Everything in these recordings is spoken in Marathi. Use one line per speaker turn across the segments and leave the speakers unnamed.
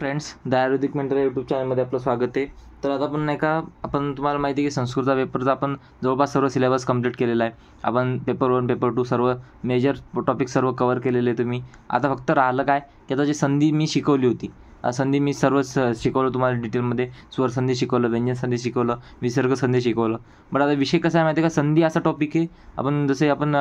Friends, the Ayurvedic mentor YouTube चॅनलमध्ये आपलं स्वागत आहे. तर आता आपण तुम्हाला माहिती आहे की संस्कृतचा पेपरचा आपण जवळपास सर्व सिलेबस कंप्लीट केलेला आहे. आपण पेपर 1 पेपर 2 सर्व मेजर टॉपिक सर्व कव्हर केलेले तुम्ही. आता फक्त राहिलं काय की आता जी संधी मी शिकवली होती, संधी मी सर्वच शिकवलं तुम्हाला डिटेलमध्ये. स्वर संधी शिकवलं, व्यंजन संधी शिकवलं, विसर्ग संधी शिकवलं. बट आता विषय कसा आहे माहिती आहे का, संधी असा टॉपिक आहे. आपण जसे आपण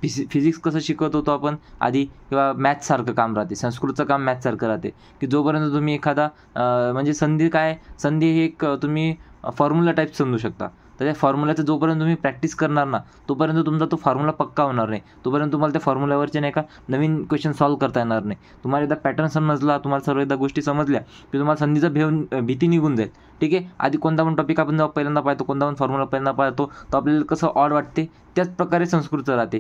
फिजिक्स कसं शिकवत होतो आपण आधी, किंवा मॅथ्ससारखं काम राहते, संस्कृतचं काम मॅथ्ससारखं राहते की जोपर्यंत तुम्ही एखादा म्हणजे संधी काय, संधी हे एक तुम्ही फॉर्म्युला टाईप समजू शकता. तर त्या फॉर्म्युल्याचं जोपर्यंत तुम्ही प्रॅक्टिस करणार ना, तोपर्यंत तुमचा तो फॉर्म्युला पक्का होणार नाही. तोपर्यंत तुम्हाला त्या फॉर्म्युल्यावरचे नाही का नवीन क्वेश्चन सॉल्व्ह करता येणार नाही. तुम्हाला एकदा पॅटर्न समजला, तुम्हाला सर्व एकदा गोष्टी समजल्या की तुम्हाला संधीचा भीती निघून जाईल. ठीक आहे. आधी कोणता पण टॉपिक आपण जेव्हा पहिल्यांदा पाहतो, कोणता पण फॉर्म्युला पहिल्यांदा पाहतो, तो आपल्याला कसं ऑड वाटते, त्याच प्रकारे संस्कृतचं राहते.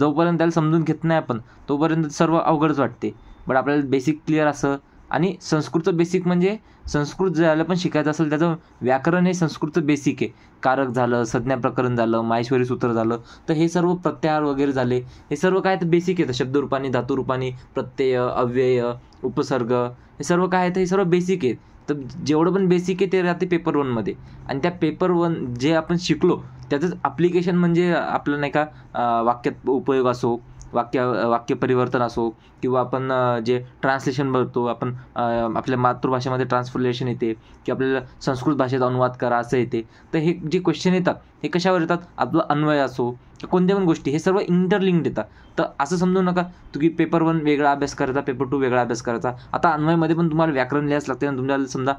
जोपर्यंत त्याला समजून घेत नाही आपण, तोपर्यंत सर्व अवघडच वाटते. बट आपल्याला बेसिक क्लिअर असं, आणि संस्कृतचं बेसिक म्हणजे संस्कृत ज्याला पण शिकायचं असेल त्याचं व्याकरण हे संस्कृतचं बेसिक आहे. कारक झालं, संज्ञा प्रकरण झालं, माहेश्वरी सूत्र झालं, तर हे सर्व प्रत्याहार वगैरे झाले, हे सर्व काय तर बेसिक येतं. शब्दरूपाने, धातुरूपाने, प्रत्यय, अव्यय, उपसर्ग, हे सर्व काय आहे तर हे सर्व बेसिक आहे. तर जेवढं पण बेसिक आहे ते राहते पेपर 1मध्ये. आणि त्या पेपर 1 जे आपण शिकलो त्याचंच ॲप्लिकेशन म्हणजे आपलं नाही का वाक्यात उपयोग असो, वाक्य परिवर्तन असो, किंवा आपण जे ट्रान्सलेशन बघतो आपण, आपल्या मातृभाषेमध्ये ट्रान्सलेशन येते, की आपल्याला संस्कृत भाषेत अनुवाद करा असं येते. तर हे जे क्वेश्चन येतात हे कशावर येतात, आपला अन्वय असो, कोणत्या पण गोष्टी, हे सर्व इंटरलिंक्ड येतात. तर असं समजू नका की पेपर 1 वेगळा अभ्यास करायचा, पेपर 2 वेगळा अभ्यास करायचा. आता अन्वयमध्ये पण तुम्हाला व्याकरण लिहायचं लागते आणि तुम्हाला समजा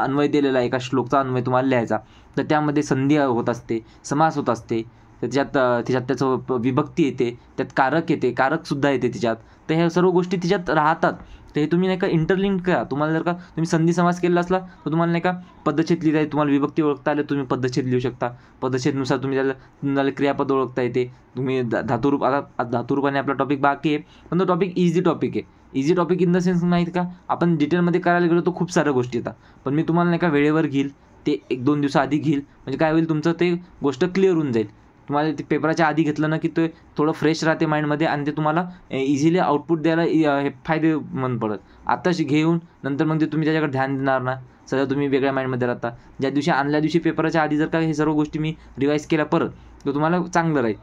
अन्वय दिलेला आहे, एका श्लोकचा अन्वय तुम्हाला लिहायचा, तर त्यामध्ये संधी होत असते, समास होत असते, त्याच्यात त्याचं विभक्ती येते, त्यात कारक येते, कारकसुद्धा येते त्याच्यात. तर ह्या सर्व गोष्टी त्याच्यात राहतात. तर हे तुम्ही नाही का इंटरलिंक करा. तुम्हाला जर का तुम्ही संधी समास केलेला असला तर तुम्हाला नाही का पद्धतछेद लिहिता येते. तुम्हाला विभक्ती ओळखता आले तुम्ही पद्धतछेद लिहू शकता. पद्धतछेदनुसार तुम्हाला क्रियापद ओळखता येते. तुम्ही धातुरूप, आता धातुरूपाने आपला टॉपिक बाकी आहे, पण तो टॉपिक इझी टॉपिक आहे. Easy topic in the sense माहीत का, आपण डिटेलमध्ये करायला गेलो तर खूप साऱ्या गोष्टी येतात. पण मी तुम्हाला नाही का वेळेवर घेईल, ते 1-2 दिवसाआधी घेईल, म्हणजे काय होईल, तुमचं ते गोष्ट क्लिअर होऊन जाईल. तुम्हाला ते पेपराच्या आधी घेतलं ना की ते थोडं फ्रेश राहते माइंडमध्ये, आणि ते तुम्हाला इझिली आउटपुट द्यायला हे फायदेमंद पडत. आत्ताच घेऊन नंतर मग ते तुम्ही त्याच्याकडे ध्यान देणार ना, सध्या तुम्ही वेगळ्या माइंडमध्ये राहता. ज्या दिवशी आणल्या दिवशी पेपराच्या आधी जर का हे सर्व गोष्टी मी रिवाईज केल्या परत, तर तुम्हाला चांगलं राहील.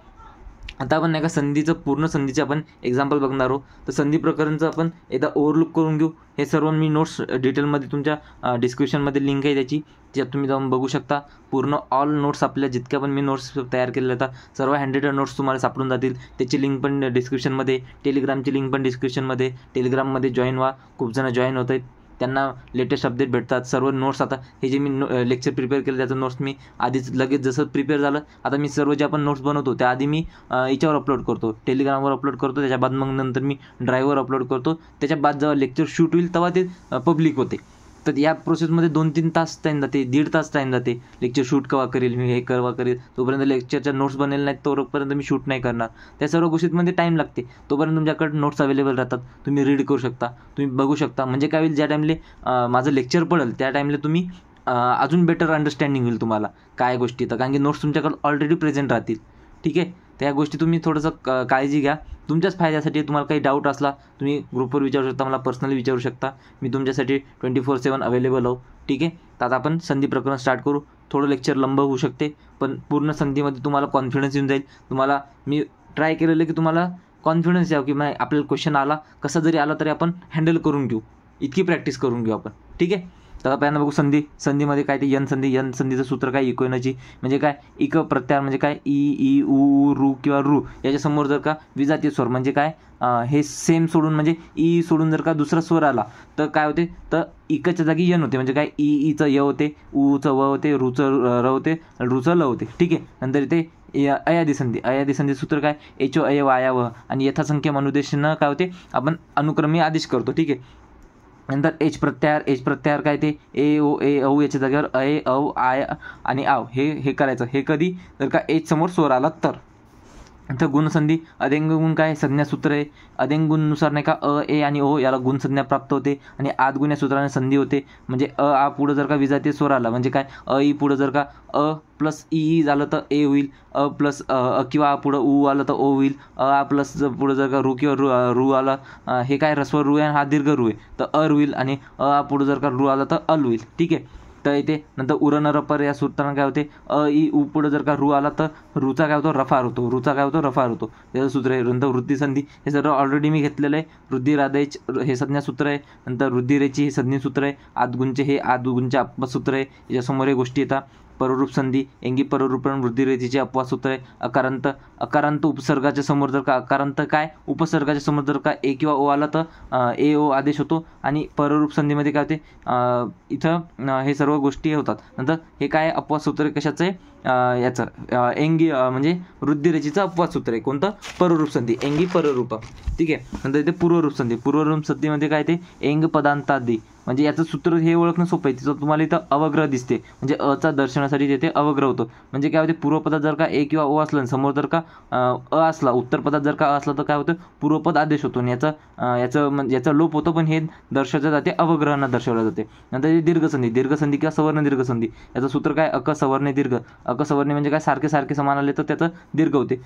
आता आपण नाही का पूर्ण संधीचे आपण एक्झाम्पल बघणार आहोत. तर संधी प्रकरणचं आपण एकदा ओव्हरलुक करून घेऊ. हे सर्व मी नोट्स डिटेलमध्ये तुमच्या डिस्क्रिप्शनमध्ये लिंक आहे त्याची, त्यात तुम्ही जाऊन बघू शकता. पूर्ण ऑल नोट्स, आपल्या जितक्या पण मी नोट्स तयार केलेल्या होत्या सर्व हँडरेटेड नोट्स तुम्हाला सापडून जातील. त्याची लिंक पण डिस्क्रिप्शनमध्ये, टेलिग्रामची लिंक पण डिस्क्रिप्शनमध्ये. टेलिग्राममध्ये जॉईन व्हा. खूप जण जॉईन होत आहेत, त्यांना लेटेस्ट अपडेट भेटतात. सर्व नोट्स, आता हे जे मी लेक्चर प्रिपेअर केलं त्याचं नोट्स मी आधीच लगेच जसं प्रिपेअर झालं, आता मी सर्व जे आपण नोट्स बनवतो त्याआधी मी याच्यावर अपलोड करतो, टेलिग्रामवर अपलोड करतो. त्याच्या बाद मग नंतर मी ड्राईव्हवर अपलोड करतो. त्याच्या बाद जेव्हा लेक्चर शूट होईल तेव्हा ते पब्लिक होते. तर या प्रोसेसमध्ये 2-3 तास टाईम जाते, 1.5 तास टाईम जाते. लेक्चर शूट केव्हा करेल मी, हे केव्हा करेल, तोपर्यंत लेक्चरच्या नोट्स बनेल नाहीत, तोपर्यंत मी शूट नाही करणार. त्या सर्व गोष्टींमध्ये टाईम लागते. तोपर्यंत तुमच्याकडे नोट्स अवेलेबल राहतात, तुम्ही रीड करू शकता, तुम्ही बघू शकता. म्हणजे काय होईल, ज्या टाईमले माझं लेक्चर पडेल त्या टाईमला तुम्ही अजून बेटर अंडरस्टँडिंग होईल तुम्हाला काय गोष्टी. तर कारण की नोट्स तुमच्याकडे ऑलरेडी प्रेझेंट राहतील. ठीक आहे. त्या गोष्टी तुम्ही थोडंसं काळजी घ्या. तुमच्याच फायद्यासाठी. तुम्हाला काही डाऊट असला तुम्ही ग्रुपवर विचारू शकता, मला पर्सनली विचारू शकता. मी तुमच्यासाठी 24/7 अवेलेबल आहो. ठीक आहे. तर आता आपण संधी प्रकरण स्टार्ट करू. थोडं लेक्चर लंब होऊ शकते, पण पूर्ण संधीमध्ये तुम्हाला कॉन्फिडन्स येऊन जाईल. तुम्हाला मी ट्राय केलेलं की तुम्हाला कॉन्फिडन्स यावं की नाही, आपल्याला क्वेश्चन आला, कसा जरी आला तरी आपण हँडल करून घेऊ. इतकी प्रॅक्टिस करून घेऊ आपण. ठीक आहे. तर पहिल्यांदा बघू संधीमध्ये काय ते यन संधीचं सूत्र काय, इको एनर्जी म्हणजे काय, इक प्रत्याहार म्हणजे काय, ई उ रू किंवा रू याच्यासमोर जर का विजातीय स्वर म्हणजे काय, हे सेम सोडून म्हणजे ई सोडून जर का दुसरा स्वर आला तर काय होते, तर इकच्या जागी यन होते. म्हणजे काय, ईचं य होते, ऊचं व होते, रूचं र होते, रूचं ल होते. ठीक आहे. नंतर इथे अयादी संधी सूत्र काय, एचो अय वाया व, आणि यथासंख्य अनुदेशानं काय होते, आपण अनुक्रमे आदेश करतो. ठीक आहे. नंतर एच प्रत्याहार काय, ते ए औ याच्या जागेवर अय औ आय आणि आव हे करायचं. हे कधी जर का एच समोर स्वर आला तर. तर गुणसंधी अदेंग गुण काय संज्ञा सूत्र आहे. अदेंग गुणनुसार नाही का अ ए आणि ओ याला गुणसंज्ञा प्राप्त होते आणि आदगुण या सूत्राने संधी होते. म्हणजे अ आ पुढं जर का विजातीय स्वर आला म्हणजे काय अ ई पुढं जर का अ प्लस ई झालं तर ए होईल. अ प्लस अ किंवा पुढं ऊ आलं तर ओ होईल. अ आ प्लस पुढं जर का रू किंवा रू आला हे काय ऱ्हस्व रू आहे हा दीर्घ रू आहे तर अर होईल. आणि अ आ पुढं जर का रू आला तर अल होईल. ठीक आहे. तर इथे नंतर उरण रपर या सूत्रानं काय होते अ ई ऊ पुढं जर का रू आला तर रूचा काय होतो रफार होतो. रूचा काय होतो रफार होतो. त्याचं सूत्र आहे. नंतर वृद्धिसंधी हे सर्व ऑलरेडी मी घेतलेलं आहे. वृद्धिरादेच हे संज्ञा सूत्र आहे. नंतर वृद्धिरेची हे संज्ञा सूत्र आहे. आदगुणचे हे आदगुणचे अपवाद सूत्र आहे. याच्यासमोर हे गोष्टी येतात. पररूप संधी एंगी पररूपण वृद्धिरेचीचे अपवाद सूत्र आहे. अकारांत उपसर्गाच्या समोर जर का अकारांत काय उपसर्गाच्या समोर जर का ए किंवा ओ आला तर ए ओ आदेश होतो. आणि पररूप संधीमध्ये काय होते इथं हे सर्व गोष्टी होतात. नंतर हे काय अपवाद सूत्र आहे कशाचं आहे याचं एंगी म्हणजे वृद्धिरेचीचं अपवाद सूत्र आहे. कोणतं पररूप संधी एंगी पररूप. ठीक आहे. नंतर इथे पूर्वरूप संधीमध्ये काय ते एंग पदांतादी म्हणजे याचं सूत्र हे ओळखणं सोपं आहे. तिथं तुम्हाला इथं अवग्रह दिसते म्हणजे अचा दर्शनासाठी तिथे अवग्रह होतो. म्हणजे काय होते पूर्वपदात जर का ए किंवा ओ असलं समोर जर का अ असला उत्तर पदात जर का असला तर काय होतं पूर्वपद आदेश होतो आणि याचा लोप होतो पण हे दर्शवल्या जाते अवग्रहांना दर्शवल्या जाते. नंतर हे दीर्घसंधी किंवा सवर्ण दीर्घसंधी याचं सूत्र काय अक सवर्णे दीर्घ. अक सवर्णे म्हणजे काय सारखे समान आले तर त्याचं दीर्घ होते.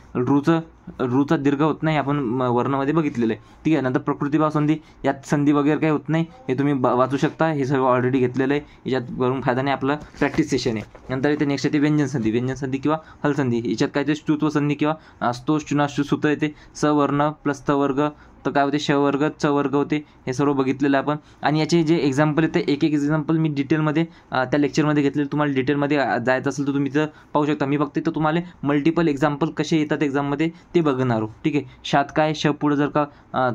रूचा दीर्घ होत नाही आपण वर्णामध्ये बघितलेलं आहे. ठीक आहे. नंतर प्रकृतिभाव संधी यात संधी वगैरे काही होत नाही हे तुम्ही वाचू शकता. हे सगळं ऑलरेडी घेतलेलं आहे. याच्यात करून फायदा नाही आपलं प्रॅक्टिस सेशन आहे. नंतर इथे नेक्स्ट येते व्यंजन संधी किंवा हलसंधी. याच्यात काय ते ष्टुत्व संधी किंवा ष्टुनाष्टू सूत्र येते. सवर्ण प्लस त वर्ग तर काय होते श वर्ग च वर्ग होते. हे सर्व बघितलेलं आहे आपण. आणि याचे जे एक्झाम्पल येते एक एक्झाम्पल मी डिटेलमध्ये त्या लेक्चरमध्ये घेतलेलं. तुम्हाला डिटेलमध्ये जायचं असेल तर तुम्ही तिथं पाहू शकता. मी फक्त तर तुम्हाला मल्टिपल एक्झाम्पल कसे येतात एक्झाममध्ये ते बघणार. ठीक आहे. शात काय श पुढं जर का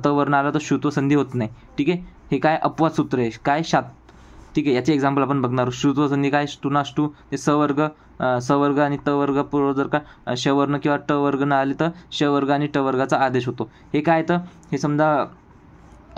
त वर्ण आला तर ष्टुत्व संधी होत नाही. ठीक आहे. हे काय अपवाद सूत्र आहे काय शात. ठीक आहे. याचे एक्झाम्पल आपण बघणार. ष्टुत्व संधी काय ष्टुनाष्टू ते सवर्ग आणि त वर्ग पूर्व जर का श वर्ण किंवा ट वर्ग न आले तर श वर्ग आणि ट वर्गाचा आदेश होतो. हे काय तर हे समजा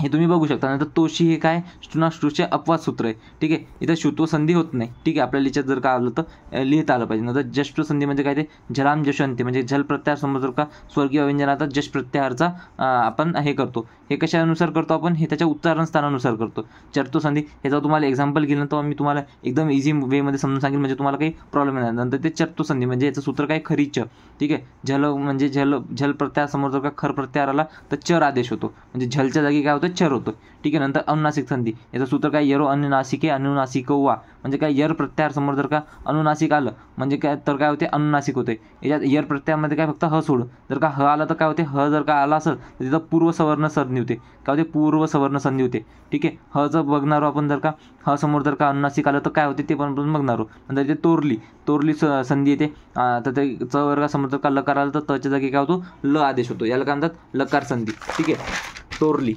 हे तुम्ही बघू शकता. नंतर तोशी हे काय ष्टुनाष्टूचे अपवाद सूत्र आहे. ठीक आहे. इथं ष्टुत्व संधी होत नाही. ठीक आहे. आपल्या लिहिण्यात जर का आलं तर लिहिता आलं पाहिजे. नंतर जष्ट संधी म्हणजे काय ते झलाम जशवंती म्हणजे झल प्रत्याहार समोर जर का स्वर्गीय व्यंजनाचा जश प्रत्याहारचा आपण हे करतो. हे कशानुसार करतो आपण हे त्याच्या उच्चारण स्थानानुसार करतो. चर्तो संधी ह्याचा तुम्हाला एक्झाम्पल घेऊन तर मी तुम्हाला एकदम इझी वेमध्ये समजून सांगेल म्हणजे तुम्हाला काही प्रॉब्लेम नाही. नंतर ते चर्तो संधी म्हणजे याचं सूत्र काय खरीच. ठीक आहे. झल म्हणजे झल प्रत्याहार समोर जर का खर प्रत्याहार आला तर चर आदेश होतो. म्हणजे झलच्या जागी काय होतं चर होतो. ठीक आहे. नंतर अनुनासिक संधी याचं सूत्र काय यरो अनुनासिके अनुनासिक वा म्हणजे काय यर प्रत्याहार समोर जर का अनुनासिक आलं म्हणजे काय तर काय होते अनुनासिक होते. याच्यात यर प्रत्याहारमध्ये काय फक्त ह सोड जर का ह आला तर काय होते ह जर का आला असेल तर तिथं पूर्व सवर्ण संधी होते. काय होते पूर्व सवर्ण संधी होते. ठीक आहे. हचं बघणार आपण जर का ह समोर जर का अनुनासिक आलं तर काय होते ते पण बघणार. नंतर ते तोरली संधी येते. तर ते च वर्गासमोर जर का लकार आला तर तच्या जागी काय होतो ल आदेश होतो. याला काय म्हणतात लकार संधी. ठीक आहे. तोरली.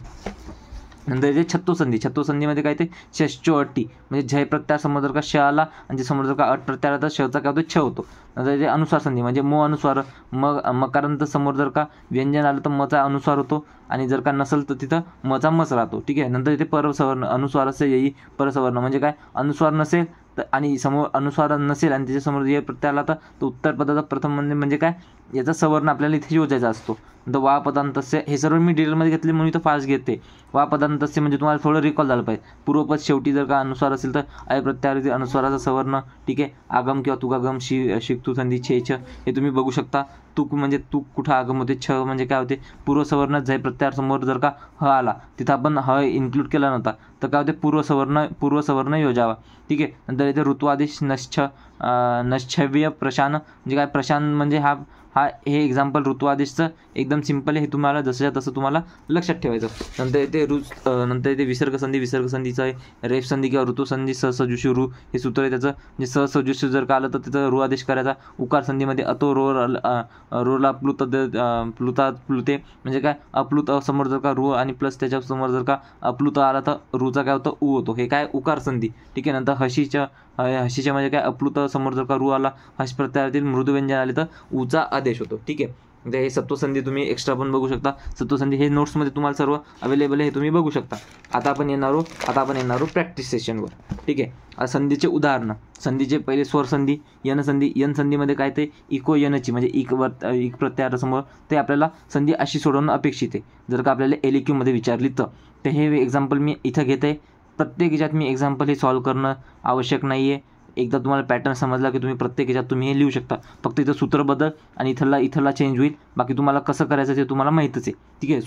नंतर इथे छत्तो संधीमध्ये काय ते षष्टो अट्टी म्हणजे झय प्रत्याहार समोर जर का श आला आणि ते समोर जर का अट प्रत्याहार आला तर शचा काय होतो छ होतो. नंतर इथे अनुस्वार संधी म्हणजे मो अनुस्वार मकारांत समोर जर का व्यंजन आलं तर मचा अनुस्वार होतो आणि जर का नसेल तर तिथं मचा मस राहतो. ठीक आहे. नंतर इथे परसवर्ण अनुस्वार असे येई परसवर्ण म्हणजे काय अनुस्वार नसेल तर आणि समोर अनुस्वार नसेल आणि त्याच्यासमोर जे प्रत्याहार आला तर उत्तर पदाचा प्रथम म्हणजे काय याचा सवर्ण आपल्याला इथे योजायचा असतो. नंतर वा पदांतस्य हे सर्व मी डिटेलमध्ये घेतले म्हणून इथं फास्ट घेते. वा पदांतस्य म्हणजे तुम्हाला थोडं रिकॉल झालं पाहिजे. पूर्वपद शेवटी जर का अनुस्वार असेल तर अय प्रत्याहार अनुस्वाराचा सवर्ण. ठीक आहे. आगम किंवा तुगागम शिकतू संधी छे छ हे तुम्ही बघू शकता. तुक म्हणजे तुक कुठं आगम होते. छ म्हणजे काय होते पूर्व सवर्ण जय प्रत्याहार समोर जर का ह आला तिथं आपण ह इन्क्लूड केला नव्हता तर काय होते पूर्व सवर्ण योजावा. ठीक आहे. नंतर इथे ऋतुआदेश नश्छव्य प्रशान म्हणजे काय प्रशान म्हणजे हे एक्झाम्पल ऋतुआदेशचं एकदम सिम्पल आहे. हे तुम्हाला जसं तसं तुम्हाला लक्षात ठेवायचं. नंतर इथे विसर्ग संधीचं आहे रेफ संधी किंवा ऋतुसंधी सहसजुषी रू हे सूत्र आहे त्याचं. म्हणजे सहसजुषी जर का आलं तर तिथं रू आदेश करायचा. उकार संधीमध्ये अतो रोला प्लुते म्हणजे काय अप्लुत समोर जर का रू आणि प्लस त्याच्या समोर जर का अप्लुत आला तर रूचा काय होतं ऊ होतो. हे काय उकार संधी. ठीक आहे. नंतर हशीच्या म्हणजे काय अप्लुत समोर जर का रू आला हश प्रत्याहारातील मृदू व्यंजन आले तर ऊचा आदेश होतो. ठीक आहे. हे सत्वसंधी तुम्ही एक्स्ट्रा पण बघू शकता. सत्वसंधी हे नोट्समध्ये तुम्हाला सर्व अवेलेबल आहे, हे तुम्ही बघू शकता. आता आपण येणार आहोत प्रॅक्टिस सेशनवर. ठीक आहे. संधीचे उदाहरणं. संधीचे पहिले स्वरसंधी, यनसंधी. यनसंधीमध्ये काय ते इको यनची म्हणजे इक प्रत्याहारासमोर ते आपल्याला संधी अशी सोडवणं अपेक्षित आहे. जर का आपल्याला LAQ विचारली तर हे एक्झाम्पल मी इथं घेत आहे. प्रत्येक ह्याच्यात मी एक्झाम्पल हे सॉल्व करणं आवश्यक नाही आहे. एकदा तुम्हाला पॅटर्न समजला की तुम्ही प्रत्येक ह्याच्यात तुम्ही हे लिहू शकता. फक्त इथं सूत्र बदल आणि इथला चेंज होईल. बाकी तुम्हाला कसं करायचं ते तुम्हाला माहीतच आहे. ठीक आहे.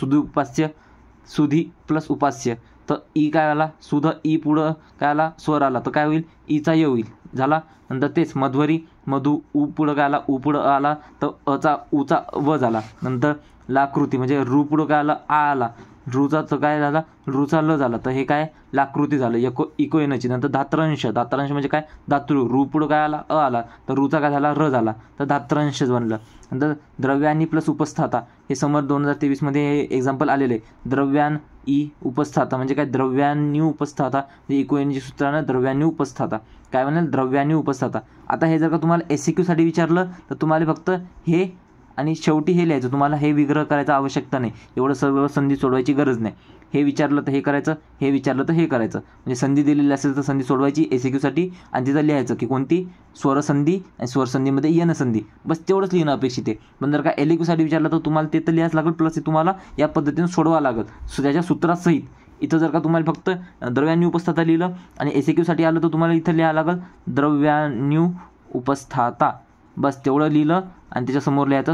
सुधी प्लस उपास्य. तर ई काय आला, सुध ई पुढं काय आला, स्वर आला तर काय होईल, ईचा य होईल. झाला. नंतर तेच मध्वरी, मधु उ पुढं काय आला, उ पुढं आला तर अचा उचा व झाला. नंतर लाकृती म्हणजे रू पुढं काय आला, आ आला. रूचा तर काय झाला, रूचा ल झाला तर हे काय लाकृती झालं. इको येण्याची. नंतर धात्रंश. धात्रंश म्हणजे काय, धातृ. रू पुढं काय आला, अ आला तर रूचा काय झाला, र झाला तर धात्रंश बनलं. नंतर द्रव्यानी प्लस उपस्थाता. हे समोर 2023 हे एक्झाम्पल आलेले आहे. द्रव्यान ई उपस्थाता म्हणजे काय, द्रव्यानी उपस्थाता म्हणजे इको येण्याची सूत्रानं द्रव्यानी उपस्थाता. काय म्हणाल, द्रव्यानी उपस्थाता. आता हे जर का तुम्हाला SAQ विचारलं तर तुम्हाला फक्त हे आणि शेवटी हे लिहायचं. तुम्हाला हे विग्रह करायचा आवश्यकता नाही. एवढं सर्व संधी सोडवायची गरज नाही. हे विचारलं तर हे करायचं, हे विचारलं तर हे करायचं. म्हणजे संधी दिलेली असेल तर संधी सोडवायची SAQ आणि तिथं लिहायचं की कोणती स्वरसंधी आणि स्वरसंधीमध्ये यनसंधी. बस तेवढंच लिहिणं अपेक्षित आहे. पण जर का LAQ विचारलं तर तुम्हाला ते तर लिहायचं लागेल, प्लस तुम्हाला या पद्धतीने सोडवावं लागेल त्याच्या सूत्रासहित. इथं जर का तुम्हाला फक्त द्रव्यान्यू उपस्थाता लिहिलं आणि SAQ आलं तर तुम्हाला इथं लिहावं लागेल द्रव्यान्यू उपस्थाता. बस तेवढं लिहिलं आणि त्याच्यासमोर लिहायचं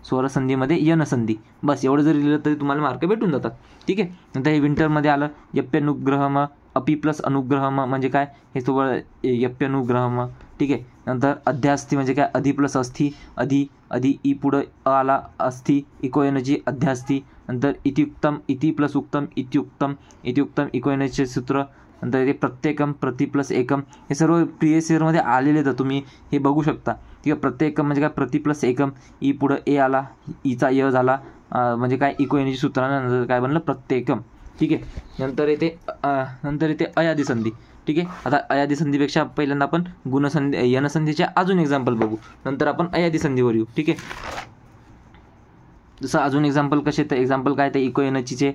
स्वरसंधीमध्ये यनसंधी. बस एवढं जरी लिहिलं तरी तुम्हाला मार्क भेटून जातात. ठीक आहे. नंतर हे विंटरमध्ये आलं यप्यनुग्रहम. अपि प्लस अनुग्रहम म्हणजे काय, हे सोबत यप्यनुग्रहम. ठीक आहे. नंतर अध्यास्थी म्हणजे काय, अधि प्लस अस्थी. अधि ई पुढं अ आला, अस्थी इको एनर्जी अध्यास्थी. नंतर इतियुक्तम, इति प्लस उक्तम, इतियुक्तम इको एनर्जीचे सूत्र. नंतर ते प्रत्येकम, प्रति प्लस एकम. हे सर्व प्रिवियस इयरमध्ये आलेले तर तुम्ही हे बघू शकता. ठीक आहे. प्रत्येकम म्हणजे काय, प्रति प्लस एकम. ई पुढं ए आला, ईचा य झाला म्हणजे काय, इको एनर्जी सूत्रानं नंतर काय बनलं, प्रत्येकम. ठीक आहे. नंतर येते अयादी संधी. ठीक आहे. आता अयादी संधीपेक्षा पहिल्यांदा आपण यनसंधीचे अजून एक्झाम्पल बघू. नंतर आपण अयादी संधीवर येऊ. ठीक आहे. जसं अजून एक्झाम्पल कसे, तर एक्झाम्पल काय ते इको एनर्जीचे.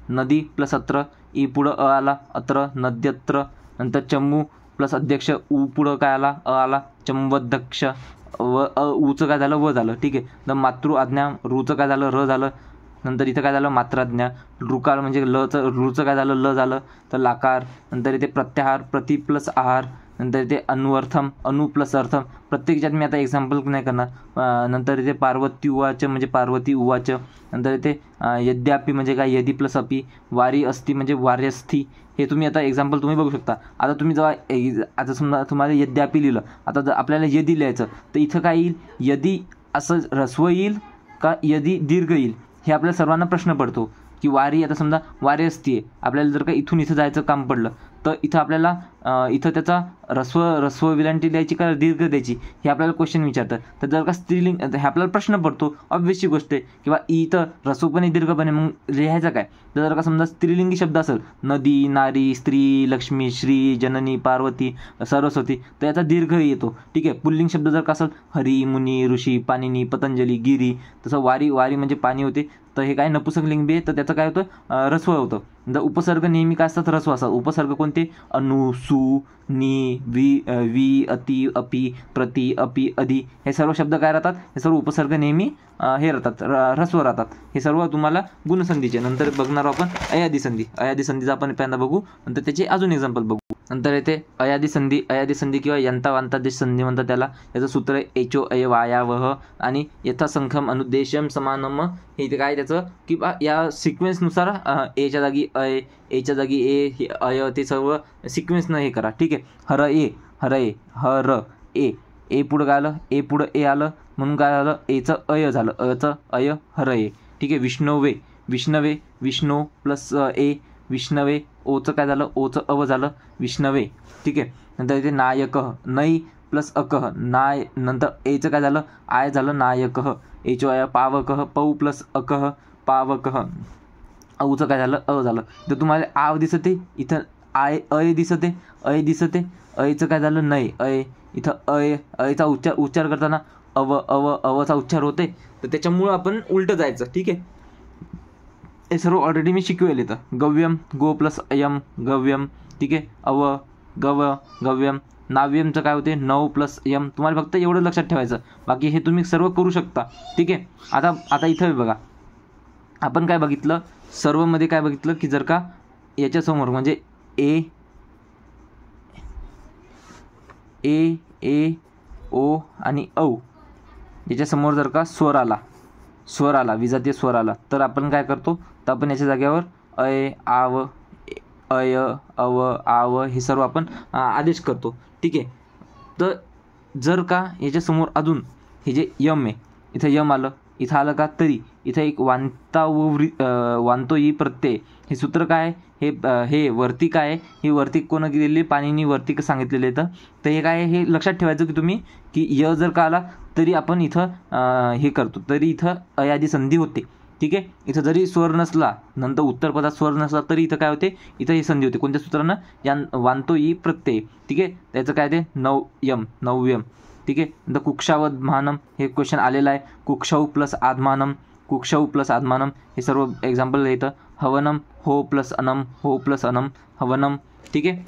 नदी प्लस अत्र, ई पुढं अ आला, अत्र नद्यत्र. नंतर चमू प्लस अध्यक्ष, उ पुढं काय आला, अ आला, चंवदक्ष. उचं काय झालं, व झालं. ठीक आहे. तर मातृ आज्ञा, रूचं काय झालं, र झालं. नंतर इथं काय झालं, मात्राज्ञा. ऋकार म्हणजे रूचं काय झालं, ल झालं तर लाकार. नंतर इथे प्रत्याहार, प्रति प्लस आहार. नंतर इथे अनुअर्थम, अनु प्लस अर्थम. प्रत्येक ज्यात मी आता एक्झाम्पल नाही करणार. नंतर इथे पार्वती उवाच म्हणजे पार्वती उवाच. नंतर इथे यद्यापि म्हणजे काय, यदी प्लस अपि. वारी अस्ति म्हणजे वार्यस्थी. हे तुम्ही आता एक्झाम्पल तुम्ही बघू शकता. आता तुम्ही जेव्हा आता समजा तुम्हाला यद्यापि लिहिलं, आता जर आपल्याला यदी लिहायचं तर इथं काय येईल, यदी असं ऱ्हस्व येईल का यदी दीर्घ येईल, हे आपल्या सर्वांना प्रश्न पडतो. की वारी, आता समजा वारी असते, आपल्याला जर का इथून इथं जायचं काम पडलं तर इथं आपल्याला इथं त्याचा ऱ्हस्व विलांटी द्यायची का दीर्घ द्यायची, हे आपल्याला क्वेश्चन विचारतात. तर जर का स्त्रीलिंग, हे आपल्याला प्रश्न पडतो, ऑब्व्हियसची गोष्ट आहे. किंवा इथं ऱ्हस्वपणे दीर्घपणे मग लिहायचं काय. तर जर का समजा स्त्रीलिंगी शब्द असेल, नदी, नारी, स्त्री, लक्ष्मी, श्री, जननी, पार्वती, सरस्वती, तर याचा दीर्घ येतो. ठीक आहे. पुल्लिंग शब्द जर का असेल, हरी, मुनी, ऋषी, पाणिनी, पतंजली, गिरी, तसं वारी म्हणजे पाणी होते. तर हे काय नपुसकलिंग बी आहे, तर त्याचं काय होतं, ऱ्हस्व होतं. जर उपसर्ग नेहमी काय असतात, ऱ्हस्व असतात. उपसर्ग कोणते, अनु, सु, नि, वि, अति, अपि, प्रति, अपि, अधि. हे सर्व शब्द काय राहतात, हे सर्व उपसर्ग नेहमी हे राहतात, ऱ्हस्व राहतात. हे सर्व तुम्हाला गुणसंधीचे. नंतर बघणार आपण अयादी संधी. अयादी संधीचा आपण पहिल्यांदा बघू, नंतर त्याचे अजून एक्झाम्पल बघू. नंतर येते अयादी संधी किंवा यंतावांतादेश संधी म्हणतात त्याला. याचं सूत्र आहे एचो अय वायावह आणि यथासंख्यम अनुद्देशम समानम. हे काय त्याचं की या सिक्वेन्सनुसार एच्या जागी अय, एच्या जागी ए, अय, ते सर्व सिक्वेन्सनं हे करा. ठीक आहे. हर ए, हर ए पुढं काय आलं, ए पुढं ए आलं म्हणून काय झालं, एचं अय झालं, अचं अय, हर ए. ठीक आहे. विष्णवे, विष्णू प्लस ए, विष्णवे. ओचं काय झालं, ओचं अव झालं, विष्णवे. ठीक आहे. नंतर इथे नायकः, नै प्लस अकः, नाय. नंतर एचं काय झालं, आय झालं, नायकः. एचो आय, पावकः, पौ प्लस अकः, पावकः. औचं काय झालं, अ झालं. तर तुम्हाला आव दिसते, इथं अय दिसते. अयचं काय झालं, नै, अय. इथं अयचा उच्चार करताना अवचा उच्चार होते, तर त्याच्यामुळं आपण उलटं जायचं. ठीक आहे, हे सर्व ऑलरेडी मी शिकवेल. इथं गव्यम, गो प्लस अयम गव्यम. ठीक आहे, गव्यम. नाव्यमचं काय होते, नव प्लस यम. तुम्हाला फक्त एवढं लक्षात ठेवायचं, बाकी हे तुम्ही सर्व करू शकता. ठीक आहे, आता इथं बघा, आपण काय बघितलं, सर्वमध्ये काय बघितलं की जर का याच्यासमोर म्हणजे ए ओ आणि औ याच्यासमोर जर का स्वर आला विजातीय स्वर आला, तर आपण काय करतो, तर आपण याच्या जागेवर अय अव आव हे सर्व आपण आदेश करतो. ठीक आहे, तर जर का याच्यासमोर अजून हे जे यम आहे, इथं यम आलं, इथं आलं का तरी, इथं एक वांतो ई प्रत्यय, हे सूत्र काय आहे, हे वरती काय आहे, ही वरती कोण दिलेली, पाणिनी वरती सांगितलेलं आहे. तर हे काय आहे, हे लक्षात ठेवायचं की तुम्ही की य जर का आला तरी आपण इथं हे करतो, तरी इथं अयादी संधी होते. ठीक आहे, इथं जरी स्वर नसला, नंतर उत्तरपदात स्वर नसला तरी इथं काय होते, इथं ही संधी होते. कोणत्या सूत्रानं, या वांतो ई प्रत्यय. ठीक आहे, त्याचं काय ते नव्यम. ठीक आहे, नंतर कुक्षावद महानम, हे क्वेश्चन आलेलं आहे. कुक्षौ प्लस आत्मानम हे सर्व एक्झाम्पल येतं. हवनम, हो प्लस अनम हवनम. ठीक आहे,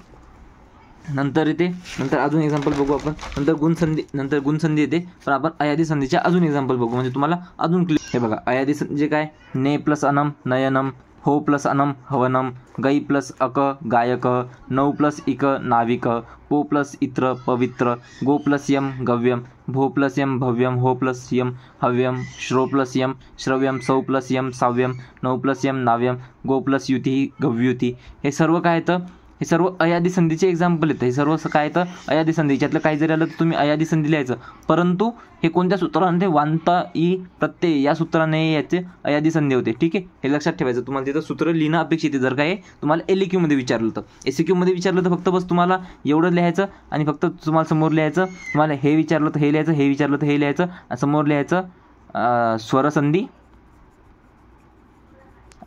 नंतर अजून एक्झाम्पल बघू आपण. नंतर गुणसंधी येते, पण आपण अयादी संधीच्या अजून एक्झाम्पल बघू, म्हणजे तुम्हाला अजून क्लिअर. हे बघा, अयादी संधी काय, ने प्लस अनम नयनम, हो प्लस अनम हवनम, गै प्लस अक गायक, नौ प्लस इक नाविक, पो प्लस इत्र पवित्र, गो प्लस यम गव्यम, भो प्लस यम भव्यम, हो प्लस यम हव्यम, श्रो प्लस यम श्रव्यम, सौ प्लस यम साव्यम, नौ प्लस यम नाव्यम, गो प्लस युती गव्युती. हे सर्व काय येतं, हे सर्व अयादी संधीचे एक्झाम्पल येतं. हे सर्व काय येतं, अयादी संधी. याच्यातलं काही जरी आलं तर तुम्ही अयादी संधी लिहायचं, परंतु हे कोणत्या सूत्राने, ते वांता ई प्रत्यय या सूत्राने याचे अयादी संधी होते. ठीक आहे, हे लक्षात ठेवायचं. तुम्हाला तिथं सूत्र लिहिणं अपेक्षित आहे. जर काय तुम्हाला LAQ मध्ये विचारलं तर, SAQ मध्ये विचारलं तर फक्त बस तुम्हाला एवढं लिहायचं, आणि फक्त तुम्हाला समोर लिहायचं, तुम्हाला हे विचारलं तर हे लिहायचं, हे विचारलं तर हे लिहायचं, आणि समोर लिहायचं स्वरसंधी.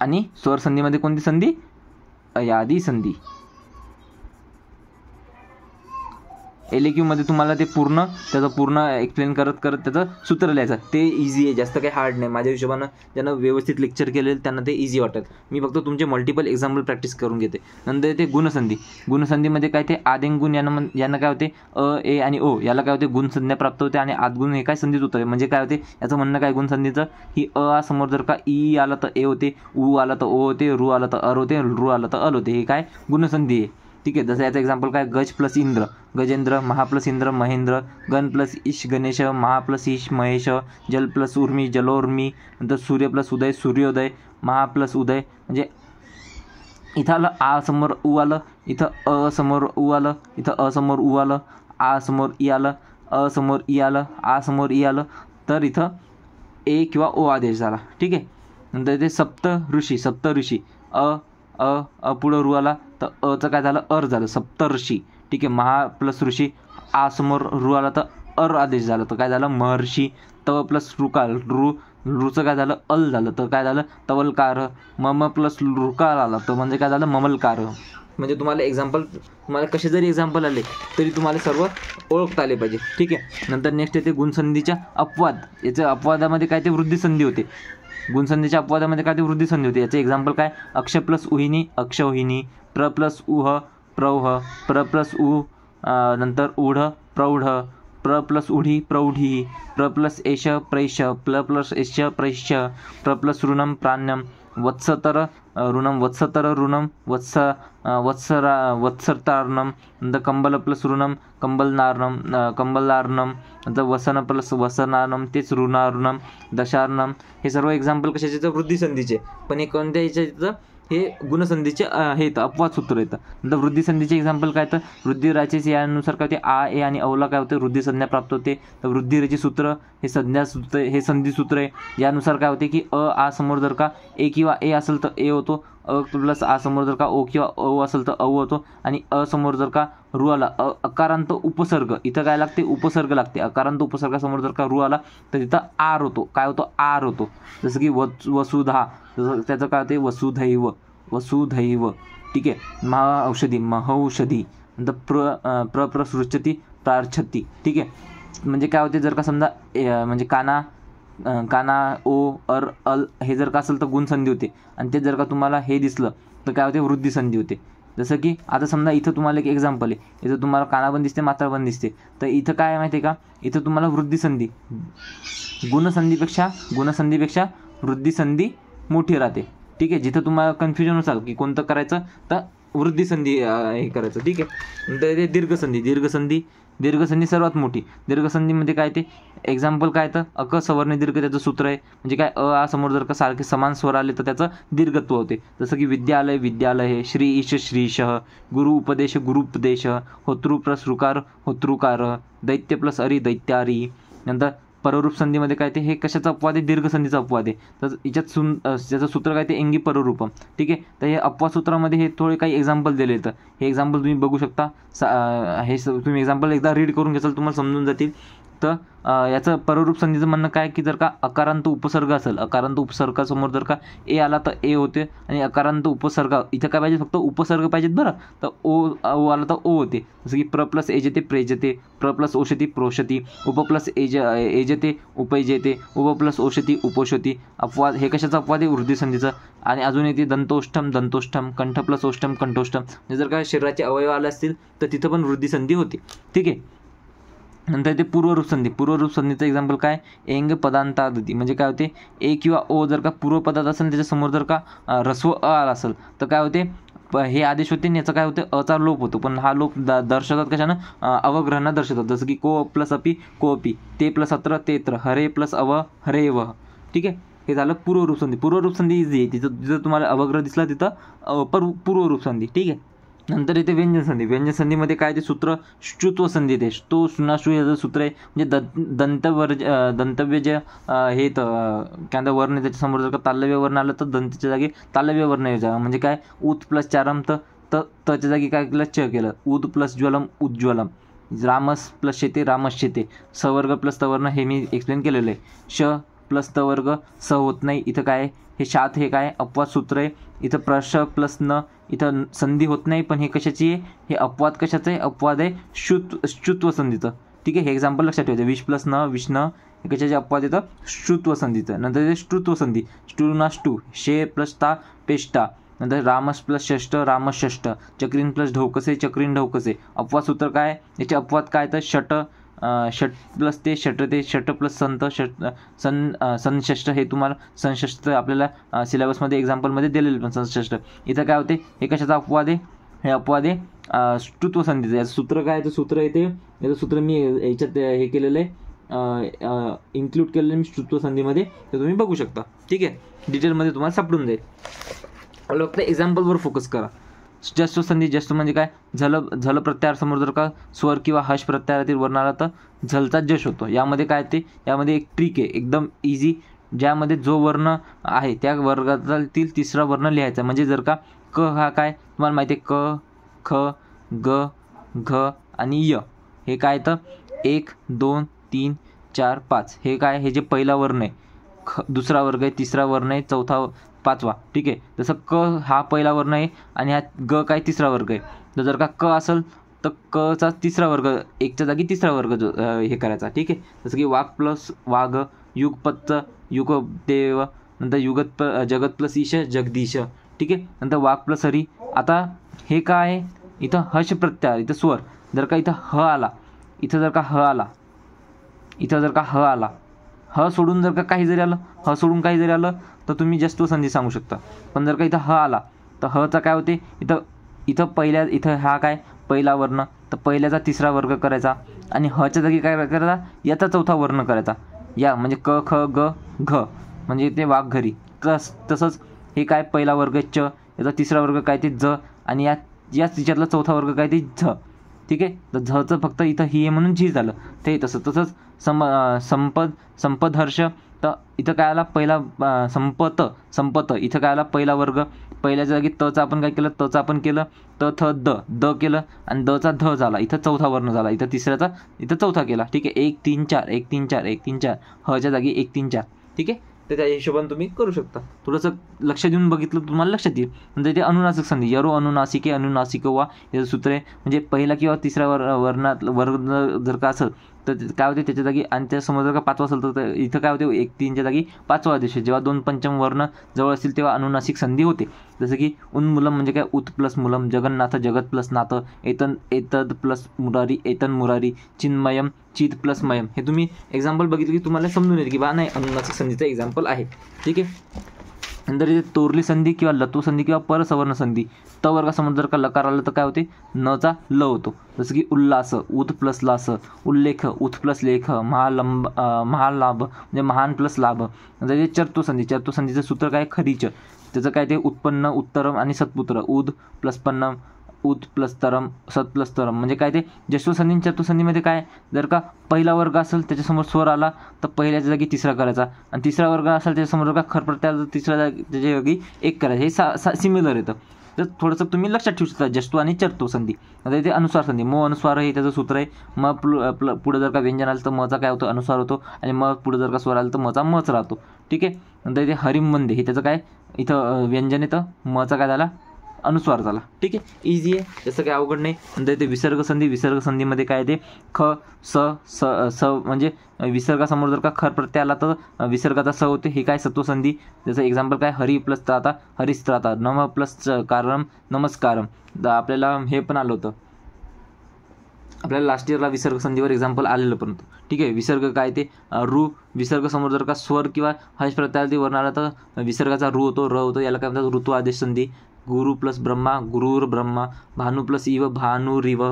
आणि स्वरसंधीमध्ये कोणती संधी, अयादी संधी. LAQ मध्ये तुम्हाला ते त्याचं पूर्ण एक्सप्लेन करत त्याचं सूत्र लिहायचं. ते इझी आहे, जास्त काही हार्ड नाही. माझ्या हिशोबानं ज्यांना व्यवस्थित लेक्चर केलेलं त्यांना ते इझी वाटत. मी फक्त तुमचे मल्टिपल एक्झाम्पल प्रॅक्टिस करून घेते. नंतर ते गुणसंधीमध्ये काय, ते आदेंग गुण यांना काय होते, ए आणि ओ याला काय होते, गुणसंज्ञा प्राप्त होते, आणि आदगुण हे काय संधीत होतं. म्हणजे काय होते, याचं म्हणणं काय गुणसंधीचं, ही समोर जर का ई आला तर ए होते, उ आला तर ओ होते, रू आला तर अर होते, रू आला तर अल होते. हे काय गुणसंधी आहे. ठीक आहे, जसं याचं एक्झाम्पल काय, गज प्लस इंद्र गजेंद्र, महा प्लस इंद्र महेंद्र, गण प्लस ईश गणेश, महा प्लस ईश महेश, जल प्लस उर्मी जलोर्मी, नंतर सूर्य प्लस उदय सूर्योदय, महा प्लस उदय. म्हणजे इथं आलं आ समोर उ आलं, इथं अ समोर उ आलं, इथं अ समोर उ आलं, आ समोर ई आलं, अ समोर ई आलं, आ समोर ई आलं, तर इथं ए किंवा ओ आदेश झाला. ठीक आहे, नंतर ते सप्त ऋषी अ पुढं रू आला तर अचं काय झालं, अर झालं, सप्तऋषी. ठीक आहे, महा प्लस ऋषी, आ समोर रू आला तर अर आदेश झाला, तर काय झालं, महर्षी. तव प्लस ऋकाल, रूचं काय झालं, अल झालं, तर काय झालं, तवलकार. मम प्लस ऋकाल आला तर म्हणजे काय झालं, ममलकार. म्हणजे तुम्हाला एक्झाम्पल, तुम्हाला कसे जरी एक्झाम्पल आले तरी तुम्हाला सर्व ओळखता आले पाहिजे. ठीक आहे, नंतर नेक्स्ट येते गुणसंधीच्या अपवाद. याचं अपवादामध्ये काय, ते वृद्धिसंधी होते. गुणसंधीच्या अपवादामध्ये काय, ते वृद्धिसंधी होते. याचे एक्झाम्पल काय, अक्ष प्लस उहिनी अक्षौहिनी, प्र प्लस उह प्रौह, प्र प्लस उ नंतर ऊढ प्रौढ, प्र प्लस उढी प्रौढी, प्र प्लस एष प्रैष, प्ल प्लस एष प्रैष, प्र प्लस ऋणम प्राण्यम, वत्सतर ऋणम वत्सरतार्णम, नंतर कंबल प्लस ऋणम कंबलार्णम, नंतर वसन प्लस वसनार्णम, तेच ऋणार्णम दशार्णम. हे सर्व एक्झाम्पल कशाचे, तर वृद्धिसंधीचे. पण हे कोणत्या ह्याच्या, हे गुणसंधीचे हे येतं, अपवाद सूत्र येतं. नंतर वृद्धिसंधीचे एक्झाम्पल काय, तर वृद्धिराचे यानुसार काय होते, आ ए आणि औला काय होते, वृद्धिसंज्ञा प्राप्त होते. तर वृद्धिरेचे सूत्र हे संज्ञा सूत्र, हे संधी सूत्र आहे. यानुसार काय होते की आ समोर जर का ए किंवा ए असेल तर ए होतो, अ प्लस आ समोर जर का ओ किंवा औ असेल तर औ होतो, आणि अ समोर जर का रू आला, अकारांत उपसर्ग, इथं काय लागते, उपसर्ग लागते. अकारांत उपसर्गासमोर जर का रू आला तर तिथं आर होतो. काय होतो, आर होतो. जसं की वसुधा, त्याचं काय होते, वसुधैव. ठीक आहे, महा औषधी महौषधी, नंतर प्रसृच्छती प्रार्थती. ठीक आहे, म्हणजे काय होते, जर का समजा म्हणजे काना ओ अर अल हे जर का असेल तर गुण संधी होते, आणि ते जर का तुम्हाला हे दिसलं तर काय होते, वृद्धी संधी होते. जसं की आता समजा इथं तुम्हाला एक एक्झाम्पल आहे, इथं तुम्हाला काना पण दिसते, मात्रा पण दिसते, तर इथं काय माहिती आहे का, इथं तुम्हाला वृद्धी संधी गुणसंधीपेक्षा वृद्धी संधी मोठी राहते. ठीक आहे, जिथं तुम्हाला कन्फ्युजन असाल की कोणतं करायचं, तर वृद्धी संधी हे करायचं. ठीक आहे, नंतर ते दीर्घसंधी सर्वात मोठी. दीर्घसंधीमध्ये काय ते एक्झाम्पल काय, तर अक सवर्ण दीर्घ त्याचं सूत्र आहे. म्हणजे काय, आ समोर जर का सारखे समान स्वर आले तर त्याचं दीर्घत्व होते. जसं की विद्यालय, श्री ईश श्रीशः, गुरु उपदेश, होतृ प्लस ऋकार होतृकार, दैत्य प्लस अरी दैत्यारी. नंतर पररूप संधीमध्ये काय ते, हे कशाचा अपवाद आहे, दीर्घसंधीचा अपवाद आहे. तर याच्यात त्याचं सूत्र काय ते एंगी पररूपम. ठीक आहे, तर हे अपवाद सूत्रामध्ये हे थोडे काही एक्झाम्पल दिले आहेत. हे एक्झाम्पल तुम्ही बघू शकता. हे तुम्ही एक्झाम्पल एकदा रीड करून घ्याल तुम्हाला समजून जातील. तर याचं पररूप संधीचं म्हणणं काय, की जर का अकारांत उपसर्ग असेल, अकारांत उपसर्गासमोर जर का ए आला तर ए होते, आणि अकारांत उपसर्ग इथं काय पाहिजे, फक्त उपसर्ग पाहिजेत बरं, तर ओ आला तर ओ होते. जसं की प्र प्लस एजते प्रेजते, प्र प्लस ओषती प्रोषती, उप प्लस एजते उपैजेते, उप प्लस ओषती उपोषती. अपवाद हे कशाचा अपवाद आहे, वृद्धी संधीचं. आणि अजून येते दंतोष्ठम, कंठ प्लस ओष्ठम कंठोष्ठम. जर का शरीराचे अवयव आले असतील तर तिथं पण वृद्धी संधी होते. ठीक आहे, नंतर ते पूर्वरूप संधीचं एक्झाम्पल काय, एंग पदांतादिती. म्हणजे काय होते, ए किंवा ओ जर का पूर्वपदात असेल, त्याच्यासमोर जर का ऱ्हस्व अ आला असेल तर काय होते, हे आदेश होते, याचं काय होते, अचा लोप होतो. पण हा लोप दर्शवतात कशानं, अवग्रहांना दर्शवतात. जसं की को प्लस अपी कोअपी, ते प्लस अत्र तेत्र, हरे प्लस अव हरेव. ठीक आहे, हे झालं पूर्वरूप संधी इझी आहे. जिथं तुम्हाला अवग्रह दिसला तिथं पूर्वरूप संधी. ठीक आहे, नंतर येते व्यंजन संधीमध्ये काय ते सूत्र, श्चुत्व संधी येते. तो सुनाशू याचं सूत्र आहे. म्हणजे दंतव्य जे हे काय वर्ण त्याच्यासमोर जर का तालव्य वर्ण आलं तर दंतच्या जागी तालव्य वर्ण यायचा. म्हणजे काय, उत प्लस चारम तच्या जागी काय केलं, च केलं. उद प्लस ज्वलम उज्ज्वलम, रामस प्लस शेते रामश्येते, सवर्ग प्लस तवर्ण हे मी एक्सप्लेन केलेलं आहे. श प्लस तवर्ग स होत नाही, इथं काय हे शात, हे काय अपवाद सूत्र आहे. इथं प्रश प्लस न, इथं संधी होत नाही, पण हे कशाची आहे, हे अपवाद कशाचं आहे, अपवाद आहे श्चुत्व संधीचं. ठीक आहे, हे एक्झाम्पल लक्षात ठेवायचं. विष प्लस न विष्ण हे कशाचे अपवाद येतं, श्चुत्व संधीचं. नंतर येते श्रुत्व संधी, स्टुनाष्टू, शे प्लस ता पेष्टा. नंतर रामस प्लस षष्ट रामषष्ट, चक्रीन प्लस ढौकसे चक्रीन ढौकसे. अपवाद सूत्र काय, याचे अपवाद काय, तर षट प्लस ते षट प्लस संषष्ट. हे तुम्हाला संषष्ट आपल्याला सिलेबसमध्ये एक्झाम्पलमध्ये दिलेलं पण संषष्ट. इथं काय होते, हे कशाचा अपवाद आहे, हे अपवाद आहे श्चुत्व संधीचं. याचं सूत्र काय, तर सूत्र येते, याचं सूत्र मी याच्यात हे केलेलं आहे, इन्क्लूड केलेलं मी श्चुत्व संधीमध्ये, ते तुम्ही बघू शकता. ठीक आहे, डिटेलमध्ये तुम्हाला सापडून जाईल. फक्त एक्झाम्पलवर फोकस करा. जस्व संधी, जस्व म्हणजे काय, झल प्रत्यारासमोर जर का स्वर किंवा हश प्रत्यारातील वर्ण आला तर झलचा जश होतो. यामध्ये काय ते, यामध्ये एक ट्रिक आहे एकदम इझी, ज्यामध्ये जो वर्ण आहे त्या वर्गातील तिसरा वर्ण लिहायचा. म्हणजे जर का क हा काय तुम्हाला माहिती आहे, क ख ग घ आणि य, हे काय तर 1 2 3 4 5, हे काय, हे जे पहिला वर्ण आहे, दुसरा वर्ग आहे, तिसरा वर्ण आहे, चौथा पाचवा. ठीक आहे, जसं क हा पहिला वर्ण आहे आणि हा ग काय तिसरा वर्ग आहे. तर जर का क असेल तर कचा तिसरा वर्ग, एकच्या जागी तिसरा वर्ग जो हे करायचा. ठीक आहे, जसं की वाघ प्लस वाघ, युगपत्त युगदेव, नंतर जगत प्लस ईश जगदीश. ठीक आहे, नंतर वाघ प्लस हरी. आता हे काय आहे, इथं हश प्रत्यार, इथं स्वर जर का इथं ह आला, इथं जर का ह आला, इथं जर का ह आला, ह सोडून जर का काही जरी आलं, ह सोडून काही जरी आलं तर तुम्ही जस्व संधी सांगू शकता. पण जर का इथं ह आला तर हचा काय होते, इथं हा काय पहिला वर्ण, तर पहिल्याचा तिसरा वर्ग करायचा, आणि हच्या जागी काय करायचा, याचा चौथा वर्ण करायचा. या म्हणजे क ख ग घ म्हणजे ते वाघ घरी. तसंच हे काय पहिला वर्ग च, याचा तिसरा वर्ग काय ते ज, आणि याच तिच्यातला चौथा वर्ग काय ते झ. ठीक आहे, तर झचं फक्त इथं ही आहे म्हणून झी झालं ते. तसंच संपदहर्ष, तर इथं काय आला पहिला संपत, इथं काय आला पहिला वर्ग, पहिल्याच्या जागी तचा आपण काय केलं, तचा आपण केलं, थ द केलं, आणि दचा ध झाला, इथं चौथा वर्ण झाला, इथं तिसऱ्याचा इथं चौथा केला. ठीक आहे, 1 3 4 1 3 4 1 3 4, हच्या जागी 1 3 4. ठीक आहे, तर त्या हिशोबाने तुम्ही करू शकता. थोडंसं लक्ष देऊन बघितलं तुम्हाला लक्षात येईल. म्हणजे ते अनुनासिक संधी, यरो अनुनासिके वा याचं सूत्र आहे. म्हणजे पहिला किंवा तिसऱ्या वर्णात वर्ग जर का असेल तर काय होते त्याच्या जागी, आणि त्यासमोर जर का 5वा असेल तर इथं काय होते 1 3च्या जागी 5वा आदेश. जेव्हा 2 पंचम वर्ण जवळ असतील तेव्हा अनुनासिक संधी होते. जसं की उन्मूलम म्हणजे काय, उत प्लस मूलम, जगन्नाथ जगत प्लस नाथ, एतद प्लस मुरारी एतन मुरारी, चिन्मयम चित प्लस मयम. हे तुम्ही एक्झाम्पल बघितलं की तुम्हाला समजून येईल की बा नाही अनुनासिक संधीचं एक्झाम्पल आहे. ठीक आहे. नंतर इथे तोरली संधी किंवा लतू संधी किंवा परसवर्ण संधी. त वर्गासमोर जर का लकार आलं तर काय होते, नचा ल होतो. जसं की उल्लास उत प्लस लास, उल्लेख उत प्लस लेख, महालाभ म्हणजे महान प्लस लाभ. नंतर इथे चर्तुसंधीचं सूत्र काय, खरीच. त्याचं काय ते उत्पन्न उत्तरम आणि सत्पुत्र, उद प्लस पन्नम उत प्लस तरम सत प्लस तरम. म्हणजे काय ते जश्वसंधी चतुसंधीमध्ये काय, जर का पहिला वर्ग असेल त्याच्यासमोर स्वर आला तर पहिल्याच्या जागी तिसरा करायचा, आणि तिसरा वर्ग असेल त्याच्यासमोर जर का खर प्रत्यय आला तर तिसऱ्या त्याच्या जागी एक करायचं. हे सिमिलर येतं. तर थोडंसं तुम्ही लक्षात ठेवू शकता जस्तू आणि चर्तू संधी. आता इथे अनुस्वार संधी, मो अनुस्वार हे त्याचं सूत्र आहे. मग पुढे जर का व्यंजन आलं तर मचा काय होतं, अनुस्वार होतो, आणि मग पुढे जर का स्वर आलं तर मचा मच राहतो. ठीक आहे. नंतर इथे हरिमबंदे हे त्याचं काय, इथं व्यंजन येतं, मचा काय झाला, अनुस्वार झाला. ठीक आहे, इझी आहे, जसं काही अवघड नाही. नंतर इथे विसर्ग संधीमध्ये काय ते ख स स स म्हणजे विसर्गासमोर जर का खर प्रत्यय आला तर विसर्गाचा स होते. हे काय सत्वसंधी. जसं एक्झाम्पल काय, हरी प्लस त्राता हरिस्त्राता, नम प्लस कारणम नमस्कारम. आपल्याला हे पण आलं होतं, आपल्याला लास्ट इयरला विसर्ग संधीवर एक्झाम्पल आलेलं पण होतं. ठीक आहे. विसर्ग काय ते रू, विसर्ग समोर जर का स्वर किंवा हर्ष प्रत्यार्थी वर्ण आला तर विसर्गाचा रू होतो, र होतो. याला काय म्हणतात, ऋतू आदेश संधी. गुरु प्लस ब्रह्मा गुरुर ब्रह्मा, भानू प्लस इव भानुरिव.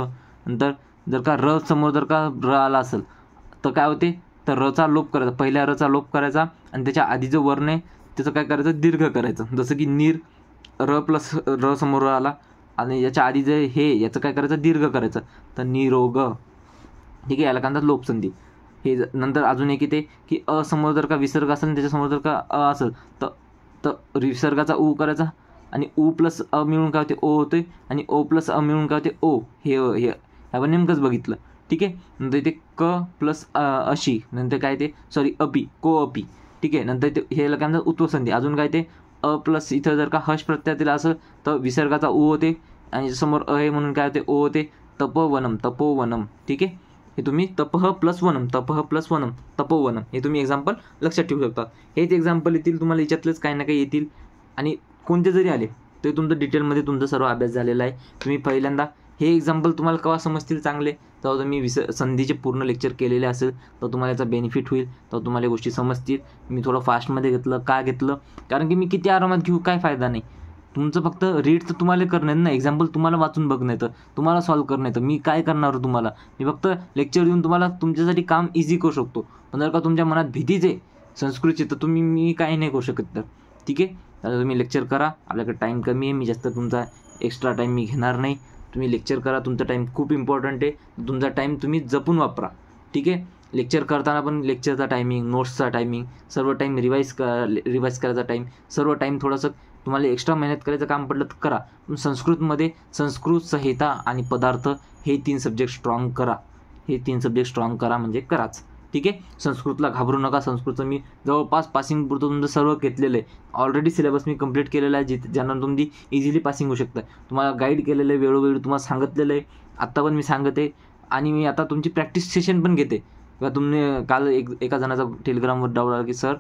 नंतर जर का र समोर जर का र आला असेल तर काय होते, तर रचा लोप करायचा, पहिल्या रचा लोप करायचा, आणि त्याच्या आधी जो वर्ण आहे त्याचं काय करायचं, दीर्घ करायचं. जसं की नीर, र प्लस र समोर र आला, आणि याच्या आधी जे हे याचं काय करायचं, दीर्घ करायचं, तर निरोग. ठीक आहे. याला काय म्हणतात लोपसंधी. हे नंतर अजून एक येते की अ समोर जर का विसर्ग असेल त्याच्यासमोर जर का अ असेल तर विसर्गाचा उ करायचा, आणि उ प्लस अ मिळून काय होते, ओ होते, आणि ओ प्लस अ मिळून काय होते, ओ. हे आपण नेमकंच बघितलं. ठीक आहे. नंतर इथे क प्लस अशी, नंतर काय ते अपी, को अपी. ठीक आहे. नंतर ते हे काय म्हणतात उत्वसंधी. अजून काय ते अ प्लस इथं जर का हर्ष प्रत्यय दिला असेल तर विसर्गाचा उ होते, आणि समोर अ आहे म्हणून काय होते, ओ होते, तपोवनम. ठीक आहे. हे तुम्ही तपह प्लस वनम तपोवनम हे तुम्ही एक्झाम्पल लक्षात ठेवू शकता. हेच एक्झाम्पल येतील तुम्हाला, याच्यातलेच काही ना काही येतील, आणि कोणते जरी आले ते तुमचं डिटेलमध्ये तुमचा सर्व अभ्यास झालेला आहे. तुम्ही पहिल्यांदा हे एक्झाम्पल तुम्हाला केव्हा समजतील चांगले, तेव्हा तुम्ही संधीचे पूर्ण लेक्चर केलेले असेल तर तुम्हाला याचा बेनिफिट होईल, तर तुम्हाला गोष्टी समजतील. मी थोडं फास्टमध्ये घेतलं, का घेतलं, कारण की मी किती आरामात घेऊ काय फायदा नाही. तुमचं फक्त रीड तर तुम्हाला करणं आहे ना, एक्झाम्पल तुम्हाला वाचून बघणं येतं, तुम्हाला सॉल्व्ह करणं येतं. मी काय करणार तुम्हाला, मी फक्त लेक्चर देऊन तुम्हाला तुमच्यासाठी काम इझी करू शकतो. पण जर का तुमच्या मनात भीतीच आहे संस्कृतची तर मी काही नाही करू शकत. तर ठीक आहे, तर तुम्ही लेक्चर करा. आपल्याकडे टाईम कमी आहे, मी जास्त तुमचा एक्स्ट्रा टाईम मी घेणार नाही. तुम्ही लेक्चर करा, तुमचा टाईम खूप इम्पॉर्टंट आहे. तुमचा टाईम तुम्ही जपून वापरा. ठीक आहे. लेक्चर करताना पण लेक्चरचा टायमिंग, नोट्सचा टायमिंग, सर्व टाईम रिवाईज करायचा टाईम, सर्व टाईम थोडंसं तुम्हाला एक्स्ट्रा मेहनत करायचं काम पडलं तर करा. पण संस्कृतमध्ये संस्कृत, संहिता आणि पदार्थ हे 3 सब्जेक्ट स्ट्रॉंग करा. म्हणजे कराच. ठीक आहे. संस्कृतला घाबरू नका. संस्कृतचं मी जवळपास पासिंग पुरतं तुमचं सर्व घेतलेलं आहे. ऑलरेडी सिलेबस मी कंप्लीट केलेला आहे, ज्यांना तुम्ही इझिली पासिंग होऊ शकता. तुम्हाला गाईड केलेलं आहे, वेळोवेळी तुम्हाला सांगितलेलं आहे, आत्ता पण मी सांगत आहे, आणि मी आता तुमची प्रॅक्टिस सेशन पण घेते. किंवा तुम्ही काल एका जणाचा टेलिग्रामवर डाऊट आला की सर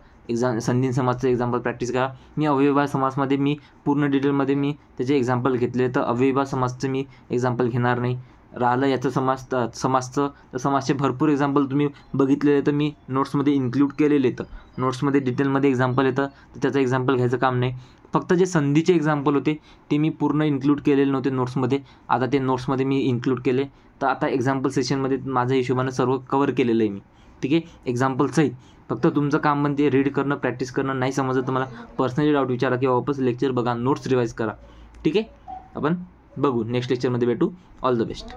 संधी समाजचं एक्झाम्पल प्रॅक्टिस करा. मी अव्ययभाव समासमध्ये मी पूर्ण डिटेलमध्ये मी त्याचे एक्झाम्पल घेतले, तर अव्ययभाव समाजचं मी एक्झाम्पल घेणार नाही. राहिलं याचं समाजचं तर समाजचे भरपूर एक्झाम्पल तुम्ही बघितलेले, तर मी नोट्समध्ये इन्क्लूड केलेले. तर नोट्समध्ये डिटेलमध्ये एक्झाम्पल येतं, तर त्याचं एक्झाम्पल घ्यायचं काम नाही. फक्त जे संधीचे एक्झाम्पल होते ते मी पूर्ण इन्क्लूड केलेले नव्हते नोट्समध्ये. आता ते नोट्समध्ये मी इन्क्लूड केले, तर आता एक्झाम्पल सेशनमध्ये माझ्या हिशोबानं सर्व कवर केलेलं आहे मी. ठीक आहे. एक्झाम्पलसहित. फक्त तुमचं काम म्हणजे रीड करणं, प्रॅक्टिस करणं. नाही समजलं तर मला पर्सनली डाऊट विचारा किंवा वापस लेक्चर बघा, नोट्स रिवाईज करा. ठीक आहे. आपण बघू नेक्स्ट लेक्चरमध्ये भेटू. All the best.